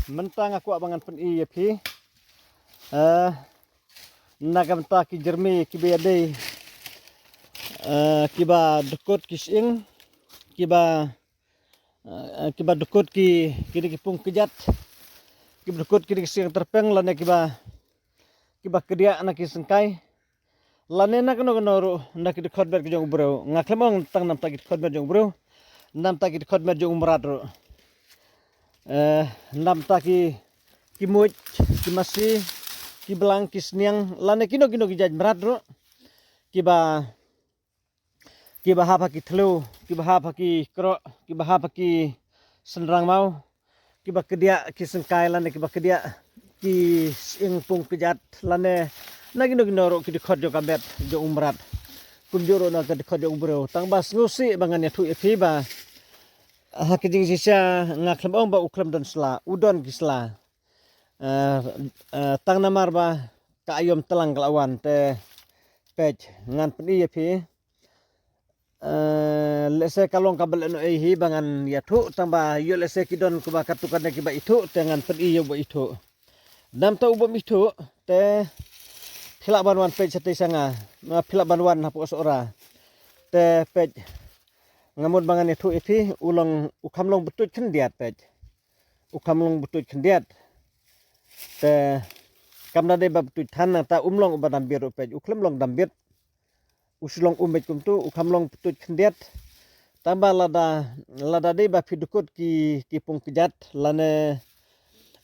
mentang aku abangan pen iya pi nagam ta ki jermi ki bede kiba dukut kising kiba kiba dukut ki kiri kipung kejat kiba dukut kiri kising terpeng lane kiba kedia anak kisengkai lane nak no ru nak ki khotber ki jong bro ngaklemong tang nam ta ki khotber jong bro nam ta ki khotber jong umrat ru nam ta ki muj ki masi ki belang ki sniang lane kino ki jaj merat ru kiba hapa ki thlu kiba hapa ki kro kiba hapa ki senrang mau kiba kedia ki sengkai lane kiba kedia ki ing pung kejat lane nagino ro ki khot jo kabet jo umrat kum joro na ka khot jo bro tang bas ngusi bangan ya thu epi ba hakijing sisa ngakhlem ong ba ukhlem don sla udon gisla tang namar ba ka ayom telang kelawan te pej ngan peni epi lese kalong kabel no hi bangan ya thu tang ba yo lese kidon ku ba katukan ki ba itu tengan peni yo ba itu nam ta ubom itu te phila banwan pej sate sanga phila banwan hapu osora te pej ngamut bangan itu ipi ulong ukamlong betut kendiat pej ukamlong betut kendiat te kamna de bab betut than ta umlong uba dambir pej uklemlong dambir uslong umbet kumtu ukamlong betut kendiat tambah lada de ba pidukut ki pung kejat lane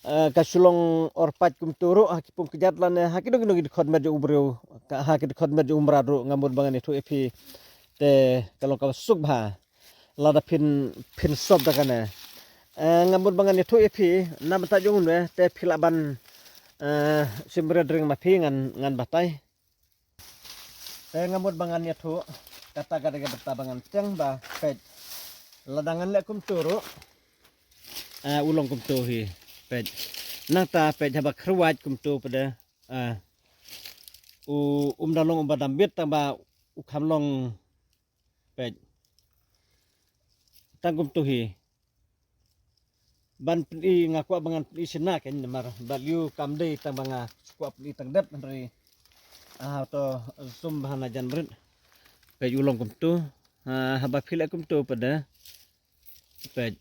kasulong orpat kumturu hakipung kejat lane hakido gino gid khot merjo ubro hakid khot merjo umrado ngamur bangan itu epi te kalong ka suk bha lada pin sob dakane ngamur bangan itu epi nam ta jong we te philaban simbre dring ma phi ngan batai te ngamur bangan itu kata gada bangan teng ba pej ladangan le kumturu ulong kumtuhi pej nang ta pej haba khruwaj kumtu pada dalong badambit tamba ukhamlong pej tangkum tuhi ban pni ngaku bangan pni sina ken mar balyu kamde tambanga sku pni tangdep dari to sum bahana janbrit pej ulong kumtu haba phila kumtu pada pej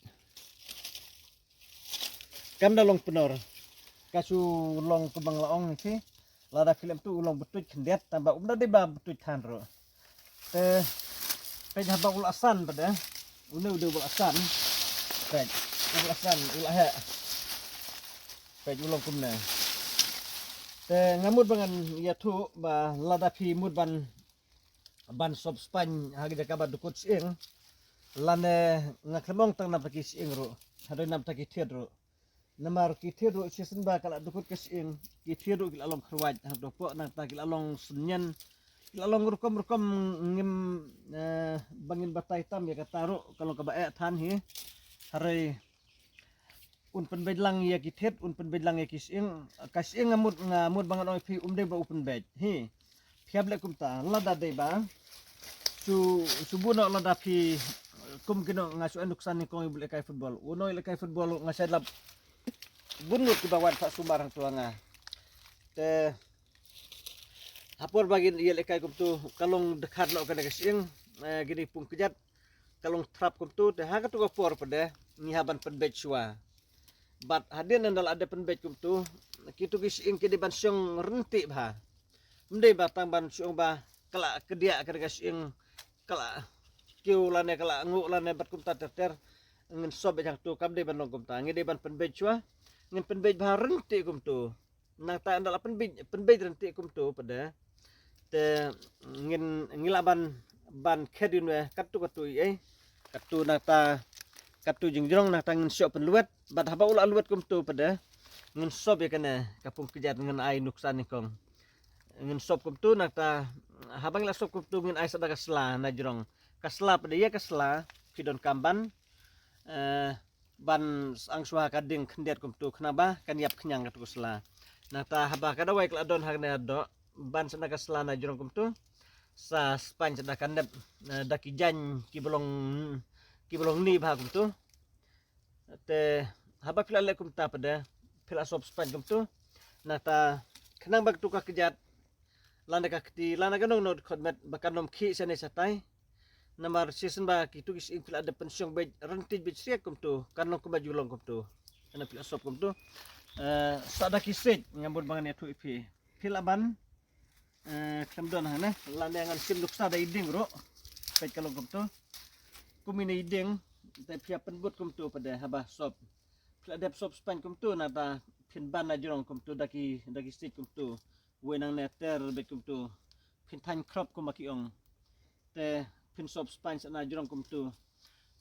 kam dalong penor kasu long kebang laong ni lada film tu ulong betut kendet tambah umda de ba betut than ro te pej haba ul asan pada udah ul asan pej ul asan ul ha pej ulong kumna te ngamut bangan ya thu ba lada phi mut ban sob span hagi jaka ba dukut sing lane ngaklemong tang na paki sing ro hado nam taki thiet ro namar kithiru season ba kala dukut kesing kithiru kila long khruaj hab dopo nang ta kila long sunyan kila long rukom ngim bangin batai tam ya kataru kalau ka bae than hi hare un pen bedlang ya kithet un pen bedlang ya kising kasing ngamut bangan oi phi umde ba open bed hi phiable kumta lada de ba subuno lada phi kum kino ngasu nuksan ni kong ibule kai football uno ile kai football ngasai lab bunut di bawah Pak Sumbarang tuanga te hapor bagin iya lekai kumtu kalong dekat lo kada kesing gini pung kejat kalong trap kumtu te ha katu por pada ngihaban penbej sua bat hadin andal ada penbej kumtu kitu kesing ke ban syong renti bah mde batang ban syong ba kala kedia kada kesing kala kiu lane kala ngu lane bat kumta ter ngin sob yang tu kamde ban long kumta ngide ban penbej sua ngin penbej bah renti kumtu nang ta andal penbej renti kumtu pada te ngin ngilaban ban khedin we katu katu nang ta katu jingjrong nang ta ngin syok penluet bat haba ula luet kumtu pada ngin sob ya kana kapung kejat ngin ai nuksan ni kong ngin sob kumtu nang ta habang la sob kumtu ngin ai sadaka sela na jrong kasla pada ya kasla kidon kamban ban ang suha kading kendiat kumtu kenapa kan yap kenyang katu sela nah ta haba kada wai kladon hakne do ban sadaka sela na jrong kumtu sa span sadaka nep daki jan ki belong ni bah kumtu te haba pila le kumta pada pila sop span kumtu nata kenang bag tuka kejat lana kakti lana ganong nod khotmet bakanom khi sane satai namar season ba kitu gis ing pila ada pensiong bej rentij bej siak kumtu kanong kuma julong kumtu ana pila sop kumtu sada kisej ngambut bangan ya tu ipi pila ban kemdon hana lana ngan sim luksa da iding ro pej kalong kumtu kumini iding te pia penbut kumtu pada haba sop pila dep sop span kumtu nata pin ban na jurong kumtu daki stik kumtu wenang neter bet kumtu pin tan crop kumakiong te pin sop span na jurong kumtu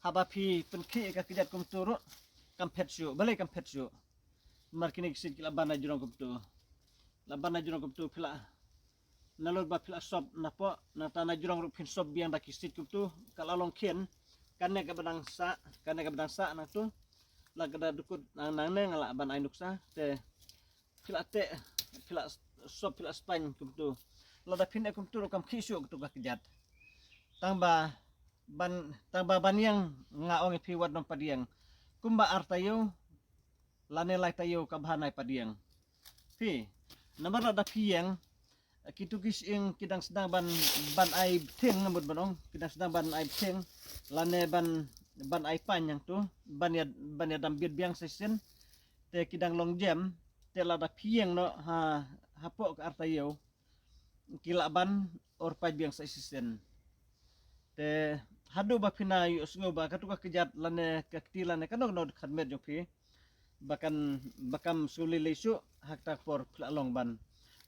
haba pi pen ki ka kidat kumtu ro kampet syu balai kampet syu markini stik la ban na jurong kumtu la ban na jurong kumtu pila nalod ba pila sop napo nata na jurong ro pin sop biang daki stik kumtu kalalong kien kanne ka badang sa na tu la kada dukut nang ngala ban ainuk sa te pila sop pila span kumtu la da pin kumtu kam khisu tu ka kejat tangba ban yang ngaong ipi wad nom padiang kumba artayo lane lai tayo kabhanai padiang pi namar da piang kitu kis ing kidang sedang ban ai thing nambut banong kidang sedang ban ai thing lane ban ai pan yang tu ban ya dam biat biang sesen te kidang long jam te la da piang no ha po ka artayo kila ban or pa biang sesen te hadu ba pina yu sngo ba katuka kejat lane kaktilan kanong no khatmet jo pi bakam suli lesu hak tak por long ban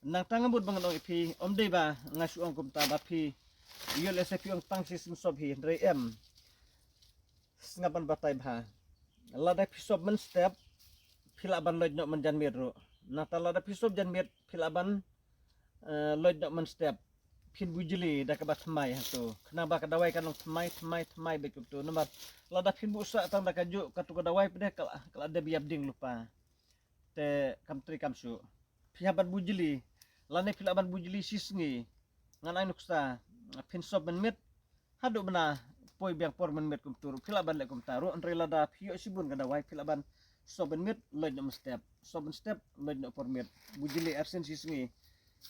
nang tangambut bangan ong ipi omdei ba ngasu ong kumta ba pi yul SAP ong tang season sob hi re em ngapan batai ba lada pi sob men step phila ban loj no man jan mir ro nata lada pi sob jan mir phila ban loj no man step pin bujili da ka bat mai to kena ba ka dawai kanong tmai be kutu nomor lada pin busa tang da ka ju ka tu ka dawai pede kala ada biab ding lupa te kamtri kamsu pihaban bujili lane pilaban bujili sisngi ngan ainuk sta pin sob men met hadu bena poi biang por men met kum turu pilaban le kum taru andre lada pio sibun kada wai pilaban sob men met loj no step sob step loj no por met bujili absen sisngi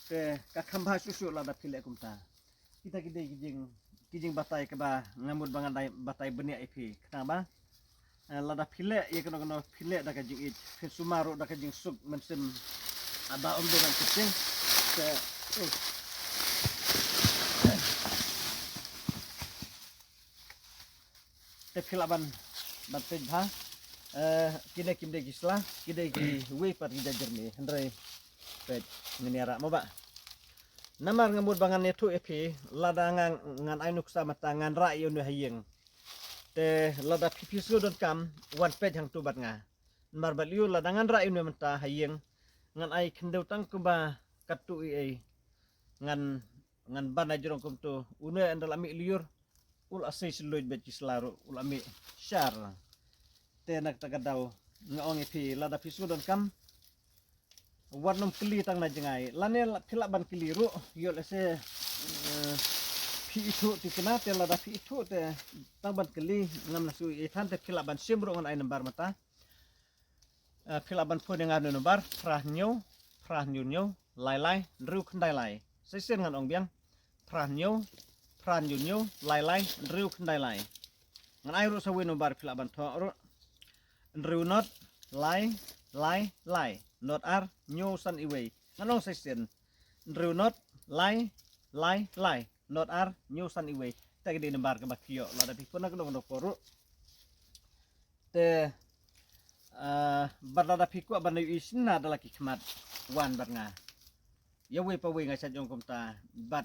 te kakamba susu lada pile kum ta kita kijing batai ke ba ngamut bangan batai benia ipi kenapa lada pile ye kono pile da kajing it pin sumaru da kajing sub mensim aba om dengan kucing te philaban bante bha kide kimde gisla kide ki we par kide jermi hendrai pet ngeniara mo ba namar ngamut bangan netu epi lada ngan ainuk sa matangan ra yonu hayeng te lada pipisu don kam wan pet hang tu bat nga mar baliu lada ngan ra yonu menta hayeng ngan ai kendau tang kuba katu ai ngan bana jirong kumtu une andal ami liur ul asai seloid bet kislaru ul ami syar te nak tagadau ngaong ipi lada pisu don kam warnum keli tang na jengai lane phila ban keliru yol ese pi itu tikena te lada pi itu te tang ban keli ngam nasu ithan te phila ban simru ngan ai nambar mata philaban pho dengan nomor prah nyu lai nru khandai lai sesen ngan ong biang prah nyu lai nru khandai lai ngan ai ru sawi nomor philaban tho ru nru not lai not ar nyu san iwei ngan ong sesen nru not lai not ar nyu san iwei tag di nomor ke bakio la da pi puna no poru te bardada piku abang yu isna adalah kikmat wan barnga ya we pa we nga sa jong kumta bat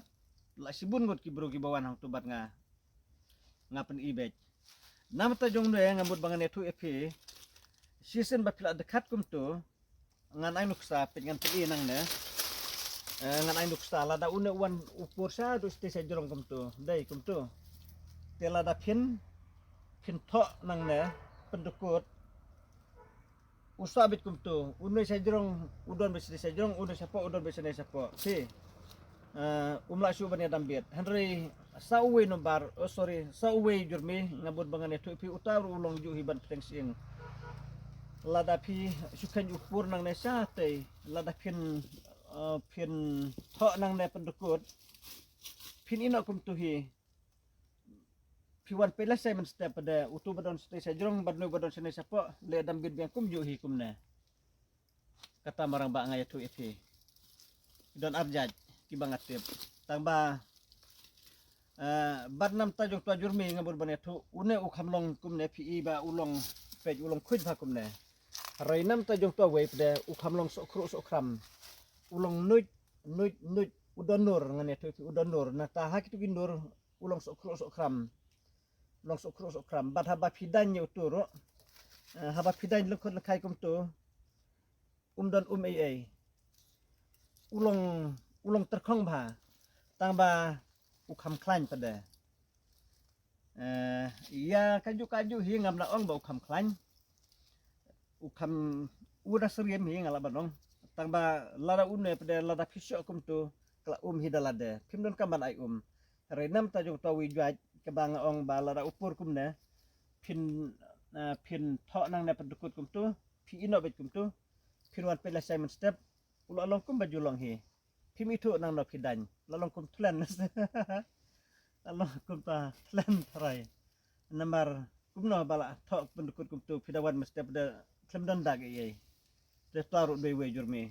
la sibun ngot kibro kibawan hang tubat nga pen ibet namta jong ne ngambut bangan etu epi season ba pila dekat kumtu ngan ai nuksa pet ngan pi nang ne ngan ai nuksa la da une wan upur sa do ste sa jong kumtu dai kumtu tela da pin tho nang ne pendukut usabit kumtu unai sajrong udon besi sajrong unai sapa udon besi sapa si umla su bani dambet henry sauwe nombar sauwe jurmi ngabut bangan itu pi utar ulong ju hiban petengsing lada pi sukan upur nang nesa te lada pin pin thok nang ne pendukut pin ino kum tuhi piwan pelas saya men step pada utu badon stesa jrong badno badon sene sapo le dam bid biang kum juhi kum ne kata marang ba ngaya tu iti don arjaj ki bangatip tangba bad nam ta jok tu jurmi ngabur banetu une u khamlong kum ne pi ba ulong pej ulong khuj ba kum ne rai nam ta jok tu we pada u khamlong sok khru sok khram ulong nuj udonur ngane tu udonur na ta hak tu gindur ulong sok khru sok khram long sok khru sok khram bad haba pidan yu tu ro haba pidan lekot lekai kum tu dan ai ulong terkhong ba tangba ukham klan pada ya kaju hi ngam na ong ba ukham klan ukham uda seriem hi ngala banong tangba lara une pada lara pisok kum tu kala hidalade pimdon kaman ai renam tajung tawi juaj kebang ong ba lara upur kum ne pin thok nang ne pendukut kum tu pi ino bet kum tu pinwan pela Simon step ulo long kum baju long hi pimi tu nang no pidan lalong kum tlen lalong kum ta tlen trai namar kum no bala thok pendukut kum tu pidawan step da klemdan dag ye de taru be we jurmi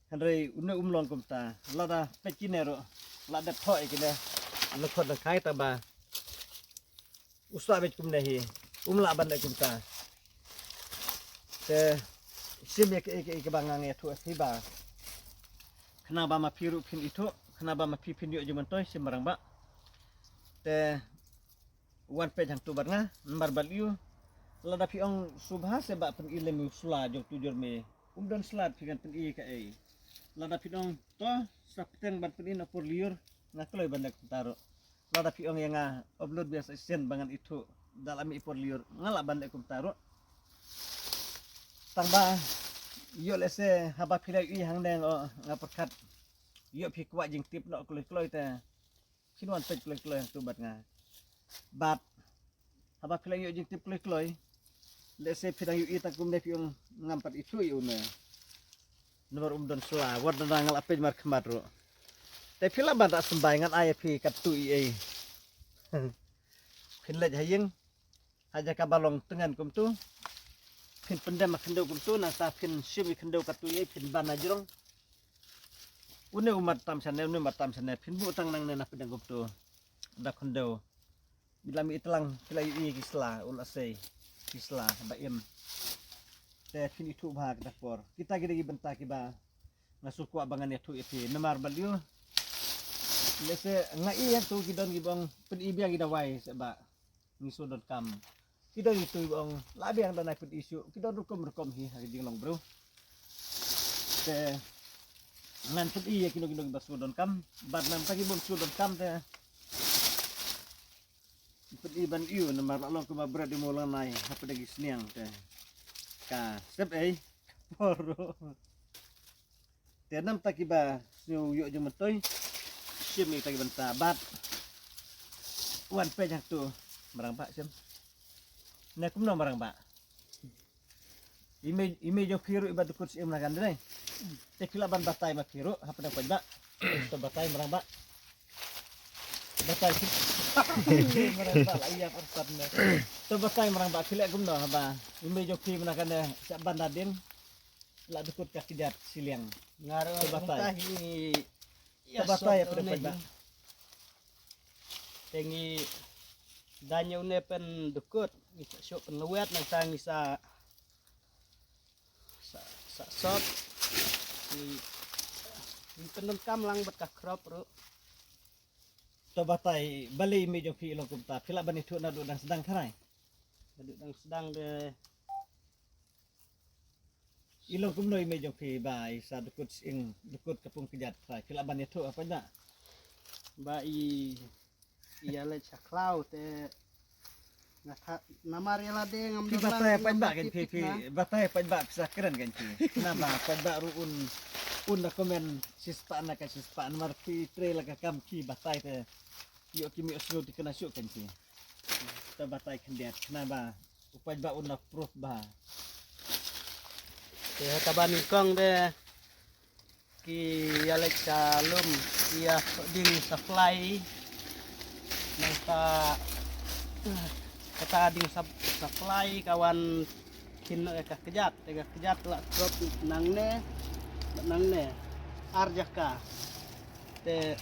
handai une umlong kum ta lada pekinero lada thok ikine lekot da kai ta ba uswa bet kum ne hi umla ban kum ta te sim ke bangang ya tu asiba kenapa ma piru pin itu kenapa ma pipin yo juman toy sembarang ba te wan pe jang tu barnga nomor baliu lada pi ong subha seba pen ilmu sula jok tujur me dan slat pikan pen i ka ai lada pi ong to sapten ban pen ina por liur na kloy bandak taro lada pi ong yang upload biasa sen bangan itu dalam i por liur ngala bandak kum taro tangba yo lese haba pilai i hang deng o ngaperkat yo pi kwa jing tip no kloi te sinwan pej kloi tu bat nga bat haba pilai yo jing tip kloi lese pidang yu i takum de pi ngampat itu yu ne nomor don sela war ndangal apej mar kemat ro te pila ban tak sembai ngan ai pi kat tu i ai pin lej hayeng aja kabalong tengan kum tu pin pendam kendo kum tu na ta pin simi kendo katu ye pin ban ajrong une umat tam sana pin bu tang nang na pedang kum tu da kendo bila mi itlang pila i kisla ul asai kisla ba im te pin itu ba ka por kita gidi benta kiba ngasuku abangan ya tu iti namar baliu lese ngai yang tu gidon gibong pen ibia gidawai seba ngisudon kam kidon itu bang labi yang danai pun isu kidon rukom hi hari dinglong bro te ngan pun iya kino basudon kam bad nam pagi bom sudon kam te pun iban iu namar long kuma berada di molang nai apa lagi seniang te ka sep poro te nam takiba siu yo jemetoy sim taki benta bad wan pe jak tu barang pak sim na kum no marang ba ime jo kiru ibadu kuts im nagan dai te kila ban batai ma kiru hapa da ba to batai marang ba batai marang ba la iya persat na to batai marang ba kila kum no ba ime jo kiru nagan da sa bandadin la dukut ka kidat siliang ngaro batai to batai apa ba tengi danyo ne pen dukut isa syok penluwet nang sang isa sa sop ni penun kam lang bat ka krop ro to batai bali mi jo fi long kum ta pila bani tu na do dang sedang karai duduk nang sedang de ilong kum noi me jo fi bai sa dukut sing dukut kapung kejat sai pila bani tu apa dak ba iya le chaklau te namar yala de ngam Pi batai apa mbak kan pi batai apa mbak bisa keren kan pi nama apa mbak ruun na komen sispa na ka sispa namar pi tre la ka kam ki batai te yo kimi oslo di kena syuk kan pi ta batai kendiat kenapa upay ba una proof ba. Te taban kong de ki yalek salum ia ding supply nang kata ding supply kawan kino ka kejat la crop nang ne arjaka te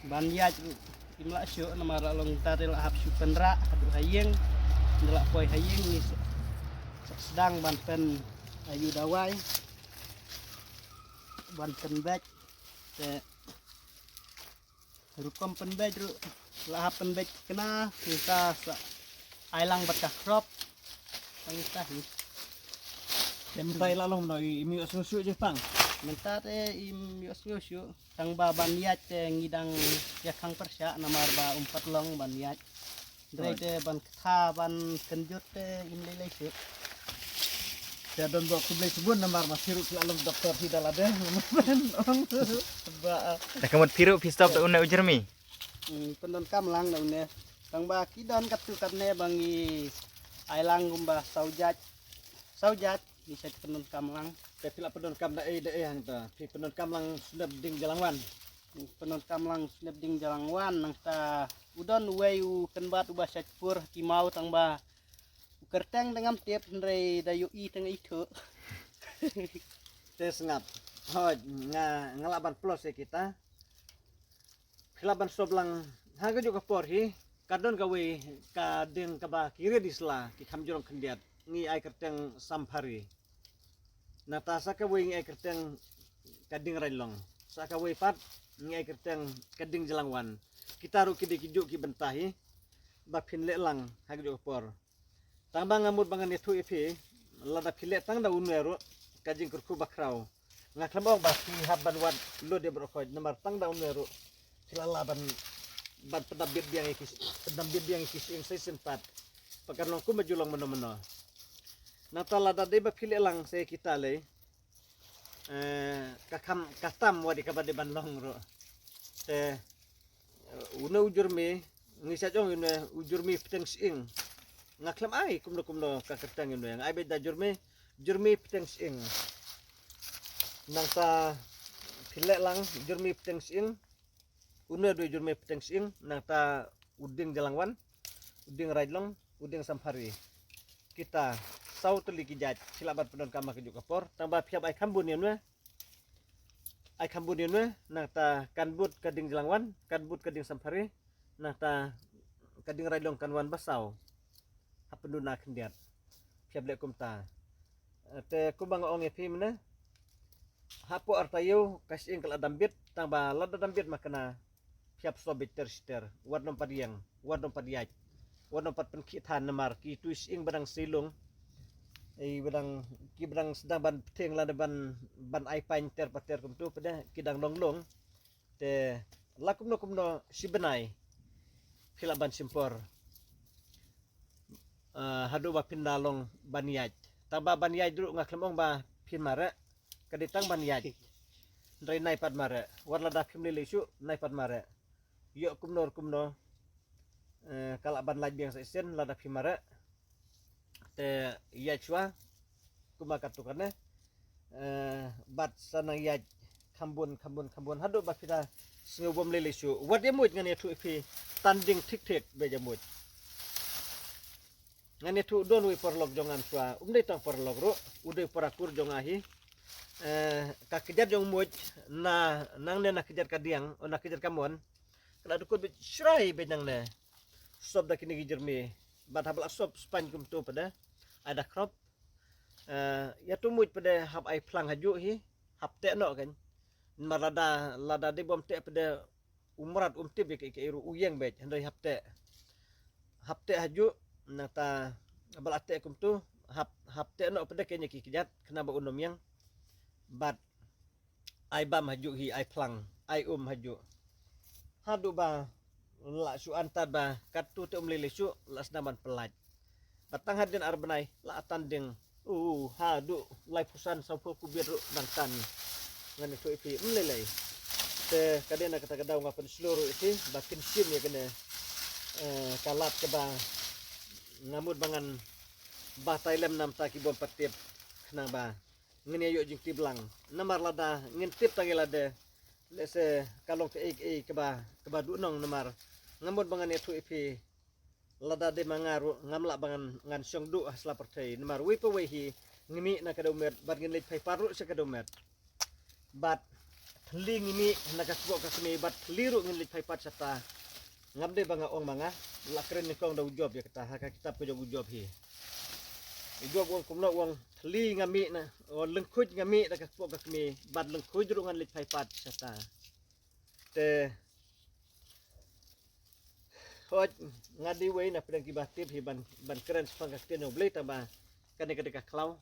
banjat imla syu namara long taril hap su penra hadu hayeng nela poi hayeng ni sedang ban pen ayu dawai ban pen bek te rukom pen bek ru lahap pen bek kena kita ailang bakah crop kita hi Tem tay lalong no imi susu je pang. mentar im yosyo tang ba baniat ngidang yakang persya namar ba umpat long baniat dre te ban kha ban kenjut im lele syu Ya don bok kublai sebun namar masiru lalong doktor hidal ada. Orang ba Nakamot piro pistop ta una ujermi. pendon kam lang na une tang ba kidan katukat ne bangi ailang gumba saujat bisa pendon kam lang te pila pedon kam da hang ta. Pi pedon kam lang sudah ding jalangwan. penon kamlang snap ding jalangwan nang ta udon wei u kenbat ubah satpur kimau tang ba kerteng dengan tiap ndrei dayu i teng itu Te sengap. Hoj ngalaban plus ya kita. Khilaban soblang haga juga porhi kadon gawe ka ding ka ba kiri disla ki kamjurong kendiat ngi ai kerteng sampari. Nata saka we ngi ai kerteng kading railong. Saka we pat ngi ai kerteng kading jalangwan. Kita ru kidi kijuk ki bentahi ba pinle lang haga juga por. Tambang ngamut bangan itu ipi lada pile tang da unweru kajing kurku bakrau. Ngaklamong ba ki haban wan lo de brokoj nomor tang da unweru. Silalaban ban pedabit biang ikis yang saya sempat pakan longku majulong meno-meno natala dade ba pile lang saya kita le katam wadi kabade ban long ro te una ujurmi ngisa jong una ujurmi peteng sing ngaklam ai kumno kakertang ino yang ai beda jurmi peteng sing nang ta pile lang jurmi peteng sing una dua jurme peteng sing nang ta uding jalangwan uding raidlong uding sampari kita sau teli kijat silabat pedon kama ke kapor tambah piap ai kambun yenwe nang ta kanbut kading jalangwan kanbut kading sampari nang ta kading raidlong kanwan basau apenduna kendiat piap lek kumta te kubang ong epi mena hapo artayo kasing kala dambit tambah lada dambit makana siap sobit terster warna padiang warna padiaj warna pat penkitan namar ki tuis ing badang silung badang sedang ban peteng la ban ai pain ter pater kum tu pada kidang longlong te lakumno sibenai khila ban simpor hadu ba pindalong baniaj taba baniaj dulu ngaklemong ba pin mare kaditang baniaj ndrai nai pad mare warla da phim le su nai pad mare yo kumno kala ban laj biang sen lada phimara te ya chwa kuma katukane bat sanang ya khambun hadu ba phida sngobom lele su wade mut ngane thu phi tanding tik be jamut ngane thu don wi porlog jongan chwa umdei tang porlog ro udei porakur jongahi ka kejar jong mut na nang ne na kejar kadiang ona kejar kamon kada dukut bit shrai benang ne sob da kini gijermi bat habla sob span kum tu pada ada crop ya tumut pada hab ai plang haju hi hab te no kan lada de bom te pada umrat umtib ke iru uyeng bet handai hab te haju nata bal ate kum tu hab te no pada kenya ki kijat kena ba unom yang bat ai bam haju hi ai plang ai haju hadu ba la su antad ba katu te umlele su la senaman pelaj batang hadin arbenai la atanding hadu lai pusan saupo kubir nang tan ngani tu ipi umlele te kadena kata kadau ngapan seluruh iti bakin sim ya kena kalat ke ba ngamud bangan bah Thailand nam ta ki bom patip nang ba ngin ayo jing tiblang namar lada ngin tip tangilade lese kalong ke ba du nong namar ngamud bangan itu ipi lada de mangaru ngamla bangan ngan syong du asla pertai namar wi pe hi ngimi na kadomet bat ngin lej pai paru se kadomet bat thling ngimi na kasbo kasmi bat liru ngin lej pai pat sata ngamde banga ong manga lakren ni kong da job ya kata haka kitab ko jog job hi job wong kumno wong thli ngami na o lengkhuj ngami na kasbo kasmi bat lengkhuj ru ngan lej pai pat sata te hoj ngadi wei na pedang kibatip hi ban keren sepangka keno blei tamba kane ka klau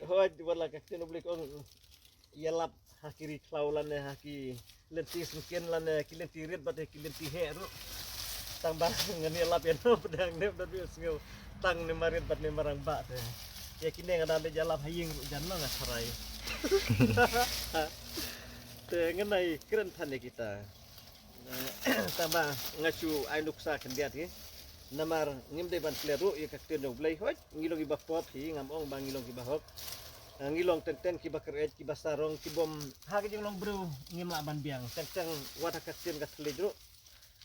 hoj wala ka keno blei kong yelap hakiri klau lan haki lenti sengken lan ki lenti red bat ki lenti heru tamba ngani yelap ya no pedang ne dan bius ngeu tang ne marit bat ne marang ba te ya kine ngada le jalap haying jan no ngasarai te ngenai keren tane kita tambah ngacu ainuksa kendiat ki namar ngimde ban kleru ya kakte no blai hoj ngilong iba pop hi ngamong bang ngilong iba hok ngilong tenten ki bakar ej ki basarong ki bom ha ki long bru ngimla ban biang teng wata kakten ka tledru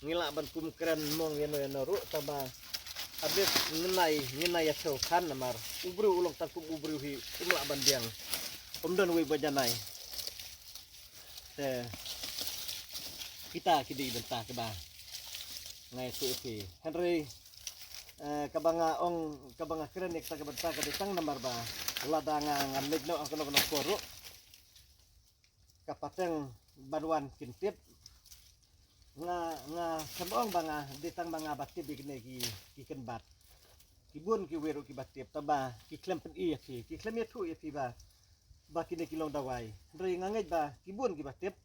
ngila ban kum keren mong yeno ru tambah abis ngenai ya so kan namar ubru ulong tangkum ubru hi umla ban biang umdon wi bajanai te kita kidi bentah ke ba ngai su pi henry kabanga keren nek ta bentah ke ditang namar ba ladanga ngamlik no ang kono koru kapateng baruan kintip nga sabong banga ditang banga batti bigne ki kenbat kibun ki weru ki batip taba ki klem pen i ki klem yetu ya pi ba kine kilong dawai henry ngangej ba kibun ki batip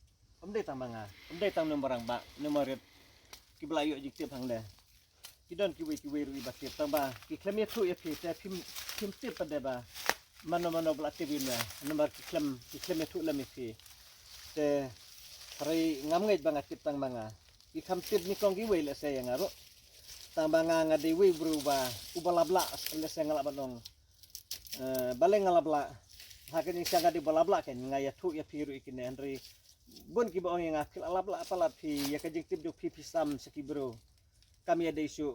omde tang banga omde tang nomorang ba nomorit ki blayo jiktip hang de kidon ki weru i batip tamba ki klem yetu ya pi te pim tip pada ba mano blati bina nomor ki klem yetu lami pi te hari ngamngej banga tip tang banga ki kam tip ni kong ki we le se yang aro tang banga ngadi we berubah ubalabla le se ngala banong baleng ngalabla hakin sing ngadi balabla ken ngaya tu ya piru ikine henry bun ki baong yang akil alabla apalat pi ya kajing tip do pi pisam sekibro kami ada isu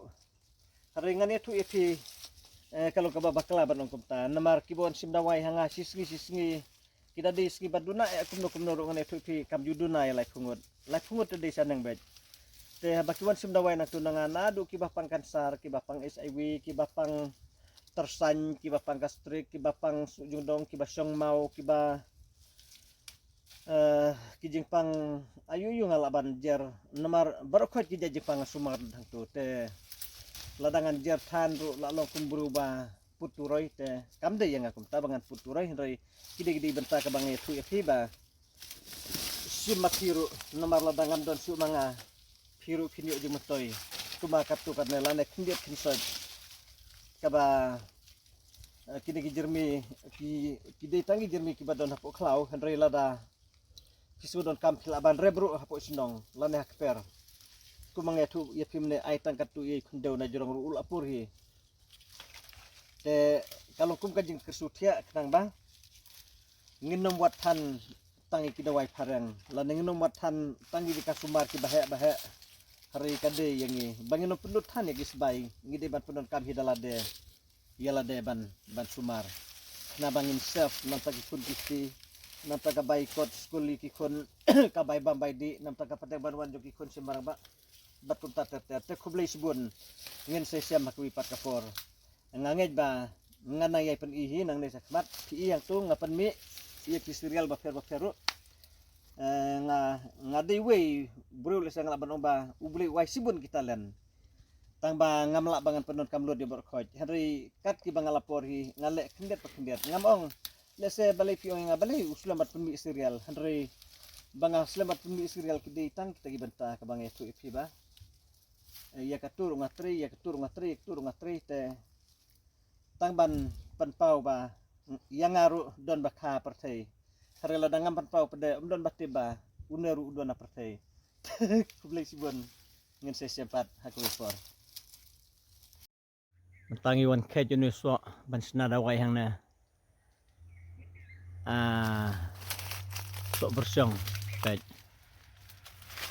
hari ngane tu ya pi kalau ka babakla banong kumta namar ki bon simdawai hanga sisngi kita di segi baduna ya kumno ngane tu pi kam juduna ya lai fungut te desa nang bet te bakiwan simdawai nak tunangan adu ki bapang kansar ki bapang SIV ki bapang tersan ki bapang gastrik ki bapang sujungdong ki basyong mau ki ba ki jingpang ayu ngalaban jer namar barokot ki jingpang sumar dang tu te ladangan jer than ru la long kum berubah puturoi te kamde yang akum tabangan puturoi henry kide benta ka bangai tu ba simakiru namar ladangan don su manga piru pinyo di mutoi kuma katu karne lane kindiat kinsoj kaba kide ki jermi kide tangi jermi ki badon hapo klau henry lada kisudon kam kilaban rebru hapo sinong lane hakper kumanga tu ya pimne ai tangkat tu ye kundau na jorong ul apur hi te kalau kum kajing kesutia kenang bang nginom watan tangi kidawai parang lan nginom watan tangi di kasumar ki bahaya hari kade yangi banginom penutan ya gisbai ngide ban penun kam hidalade yalade ban sumar na bangin self nampak kun kisti nampak kabai kot skuli ki kun kabai bambai di nampak kapate banwan jo ki kun sembarang ba bat kun tater te kublai sibun ngin sesiam hakwi pat kafor ngangej ba ngana yai pen ihi nang ne sakmat pi yang tu ngapan mi ia kisirial ba fer nga dei we bro le sang laban ba ubli wai sibun kita len tang ba ngamla bangan penon kamlo di berkhoj hari kat ki bangala por hi ngale kendet ngamong le se balai pi ong balai uslamat pen mi serial hari banga selamat pen mi serial ki dei tang kita gibenta ka bangai tu ipi ba ya katur ngatri te tangban panpau ba yang ngaru don bakha pertai hari ladangam panpau pada don batiba uneru don pertai kublai sibon ngin se sempat hakwi for Mentangi wan ke jenis so ban senada wai hang na. Sok bersyong baik.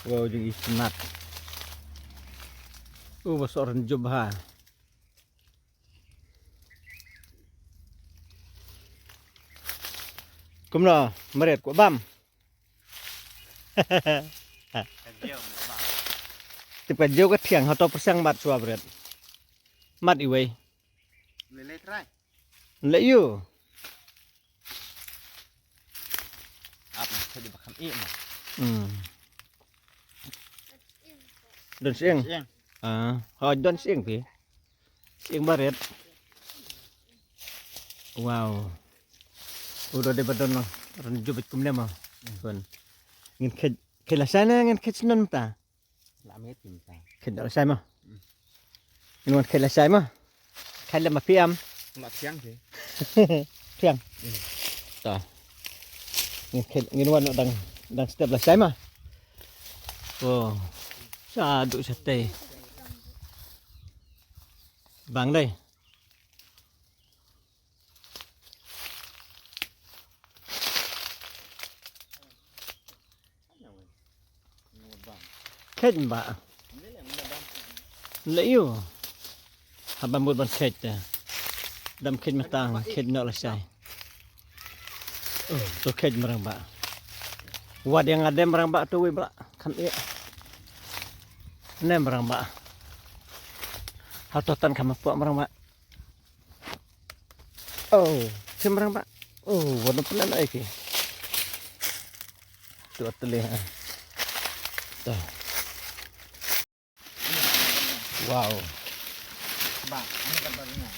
Wow jeung isnat. Besok renjub ha. Kumno, meret ko bam. Tipe jauh ke tiang atau persang mat suap berat. Mat iwe. Lele try. Lek you. Apa tadi bakam mah. Don siang. Siang. Don siang pi. Siang baret. Wow. Udah de badon no. Ran jubit kumne mah. Kon. Ngin kelasana ngin ketsnon ta. Lamet minta. Kedal sai mah. Ngin wan kelasai mah. Kala ma piam. Mak siang sih. Tiang. Ta. Ngin wan dang step la sai mah. Oh. Sadu sate. Bang đây. Khét bạ. Lấy yêu. Haba một ban khét ta. Đâm khét mặt tang, khét nọ là sai. Tu khét merang bạ. Wad yang ada merang bạ tu we bạ. Kan iya. Nem merang bạ. Hatotan kama puak merang bạ. Si merang bạ. Warna pelan ai ke. Tu atele ha. Tuh. Wow. Bang, ini kabarnya.